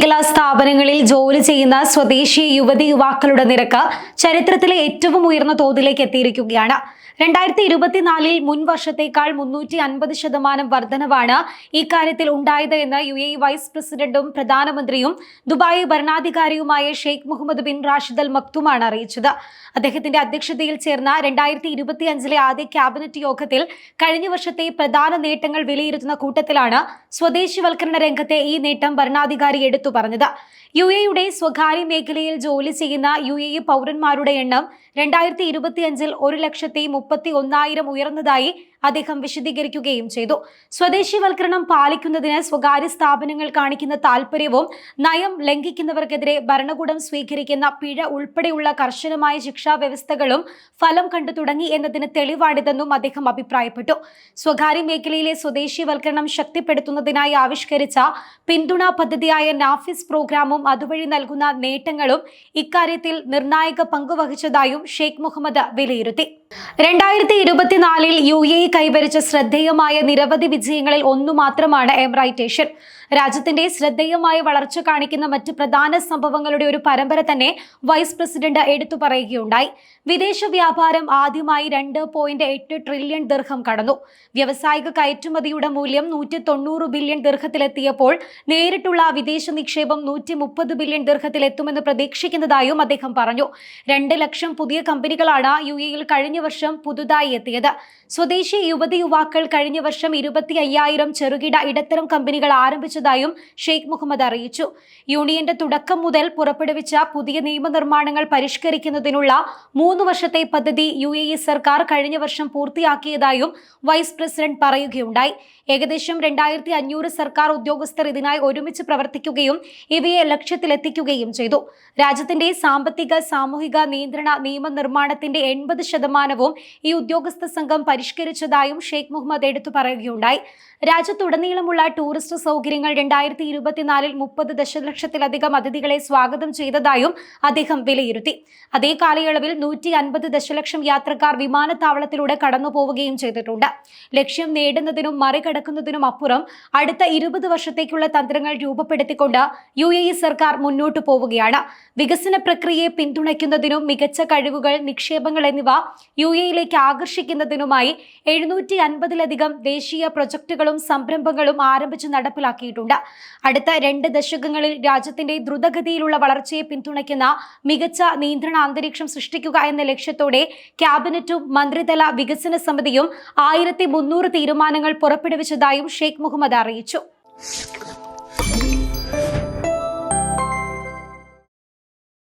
മേഖലാ സ്ഥാപനങ്ങളിൽ ജോലി ചെയ്യുന്ന സ്വദേശി യുവതി യുവാക്കളുടെ നിരക്ക് ചരിത്രത്തിലെ ഏറ്റവും ഉയർന്ന തോതിലേക്ക് എത്തിയിരിക്കുകയാണ്. 2024 മുൻ വർഷത്തേക്കാൾ 350% വർധനവാണ് ഇക്കാര്യത്തിൽ ഉണ്ടായത് എന്ന് UAE വൈസ് പ്രസിഡന്റും പ്രധാനമന്ത്രിയും ദുബായ് ഭരണാധികാരിയുമായ Sheikh Mohammed bin Rashid Al മക്തുമാണ് അറിയിച്ചത്. അദ്ദേഹത്തിന്റെ അധ്യക്ഷതയിൽ ചേർന്ന 2025 ആദ്യ ക്യാബിനറ്റ് യോഗത്തിൽ കഴിഞ്ഞ വർഷത്തെ പ്രധാന നേട്ടങ്ങൾ വിലയിരുത്തുന്ന കൂട്ടത്തിലാണ് സ്വദേശിവൽക്കരണ രംഗത്തെ ഈ നേട്ടം ഭരണാധികാരി എടുത്തു പറഞ്ഞത്. UAEയുടെ സ്വകാര്യ മേഖലയിൽ ജോലി ചെയ്യുന്ന UAE പൗരന്മാരുടെ എണ്ണം 2025 1,31,000 ഉയർന്നതായി അദ്ദേഹം വിശദീകരിക്കുകയും ചെയ്തു. സ്വദേശിവൽക്കരണം പാലിക്കുന്നതിന് സ്വകാര്യ സ്ഥാപനങ്ങൾ കാണിക്കുന്ന താൽപര്യവും നയം ലംഘിക്കുന്നവർക്കെതിരെ ഭരണകൂടം സ്വീകരിക്കുന്ന പിഴ ഉൾപ്പെടെയുള്ള കർശനമായ ശിക്ഷാ വ്യവസ്ഥകളും ഫലം കണ്ടു തുടങ്ങി എന്നതിന് തെളിവാണിതെന്നും അദ്ദേഹം അഭിപ്രായപ്പെട്ടു. സ്വകാര്യ മേഖലയിലെ സ്വദേശിവൽക്കരണം ശക്തിപ്പെടുത്തുന്നതിനായി ആവിഷ്കരിച്ച പിന്തുണാ പദ്ധതിയായ നാഫിസ് പ്രോഗ്രാമും അതുവഴി നൽകുന്ന നേട്ടങ്ങളും ഇക്കാര്യത്തിൽ നിർണായക പങ്കുവഹിച്ചതായും ഷെയ്ഖ് മുഹമ്മദ് വിലയിരുത്തി. 2024 UAE കൈവരിച്ച ശ്രദ്ധേയമായ നിരവധി വിജയങ്ങളിൽ ഒന്നു മാത്രമാണ് എമിറേറ്റേഷൻ. രാജ്യത്തിന്റെ ശ്രദ്ധേയമായ വളർച്ച കാണിക്കുന്ന മറ്റ് പ്രധാന സംഭവങ്ങളുടെ ഒരു പരമ്പര തന്നെ വൈസ് പ്രസിഡന്റ് എടുത്തു പറയുകയുണ്ടായി. വിദേശ വ്യാപാരം ആദ്യമായി 2.8 ട്രില്യൺ ദിർഹം കടന്നു. വ്യാവസായിക കയറ്റുമതിയുടെ മൂല്യം 190 ബില്യൺ ദിർഹത്തിലെത്തിയപ്പോൾ നേരിട്ടുള്ള വിദേശ നിക്ഷേപം 130 ബില്യൺ ദിർഹത്തിലെത്തുമെന്ന് പ്രതീക്ഷിക്കുന്നതായും അദ്ദേഹം പറഞ്ഞു. 2 ലക്ഷം പുതിയ കമ്പനികളാണ് UAEയിൽ കഴിഞ്ഞ വർഷം പുതുതായി എത്തിയത്. സ്വദേശി യുവതി യുവാക്കൾ കഴിഞ്ഞ വർഷം 25,000 ചെറുകിട ഇടത്തരം കമ്പനികൾ ആരംഭിച്ചതായും ഷെയ്ഖ് മുഹമ്മദ് അറിയിച്ചു. യൂണിയന്റെ തുടക്കം മുതൽ പുറപ്പെടുവിച്ച പുതിയ നിയമനിർമ്മാണങ്ങൾ പരിഷ്കരിക്കുന്നതിനുള്ള 3 വർഷത്തെ പദ്ധതി UAE സർക്കാർ കഴിഞ്ഞ വർഷം പൂർത്തിയാക്കിയതായും വൈസ് പ്രസിഡന്റ് പറയുകയുണ്ടായി. ഏകദേശം 2,500 സർക്കാർ ഉദ്യോഗസ്ഥർ ഇതിനായി ഒരുമിച്ച് പ്രവർത്തിക്കുകയും ഇവയെ ലക്ഷ്യത്തിലെത്തിക്കുകയും ചെയ്തു. രാജ്യത്തിന്റെ സാമ്പത്തിക സാമൂഹിക നിയന്ത്രണ നിയമനിർമ്മാണത്തിന്റെ 80% ഈ ഉദ്യോഗസ്ഥ സംഘം പരിഷ്കരിച്ചതായും ഷെയ്ഖ് മുഹമ്മദ് എടുത്തു പറയുകയുണ്ടായി. രാജ്യത്തുടനീളമുള്ള ടൂറിസ്റ്റ് സൗകര്യങ്ങൾ 2024 30 ദശലക്ഷത്തിലധികം അതിഥികളെ സ്വാഗതം ചെയ്തതായും അദ്ദേഹം വിലയിരുത്തി. അതേ കാലയളവിൽ 150 ദശലക്ഷം യാത്രക്കാർ വിമാനത്താവളത്തിലൂടെ കടന്നുപോവുകയും ചെയ്തിട്ടുണ്ട്. ലക്ഷ്യം നേടുന്നതിനും മറികടക്കുന്നതിനും അപ്പുറം അടുത്ത 20 വർഷത്തേക്കുള്ള തന്ത്രങ്ങൾ രൂപപ്പെടുത്തിക്കൊണ്ട് UAE സർക്കാർ മുന്നോട്ടു പോവുകയാണ്. വികസന പ്രക്രിയയെ പിന്തുണയ്ക്കുന്നതിനും മികച്ച കഴിവുകൾ, നിക്ഷേപങ്ങൾ എന്നിവ UAEയിലേക്ക് ആകർഷിക്കുന്നതിനുമായി 750-ലധികം ദേശീയ പ്രൊജക്ടുകളും സംരംഭങ്ങളും ആരംഭിച്ച് നടപ്പിലാക്കിയിട്ടുണ്ട്. അടുത്ത 2 ദശകങ്ങളിൽ രാജ്യത്തിന്റെ ദ്രുതഗതിയിലുള്ള വളർച്ചയെ പിന്തുണയ്ക്കുന്ന മികച്ച നിയന്ത്രണ അന്തരീക്ഷം സൃഷ്ടിക്കുക എന്ന ലക്ഷ്യത്തോടെ ക്യാബിനറ്റും മന്ത്രിതല വികസന സമിതിയും 1300 തീരുമാനങ്ങൾ പുറപ്പെടുവിച്ചതായും ഷെയ്ഖ് മുഹമ്മദ് അറിയിച്ചു.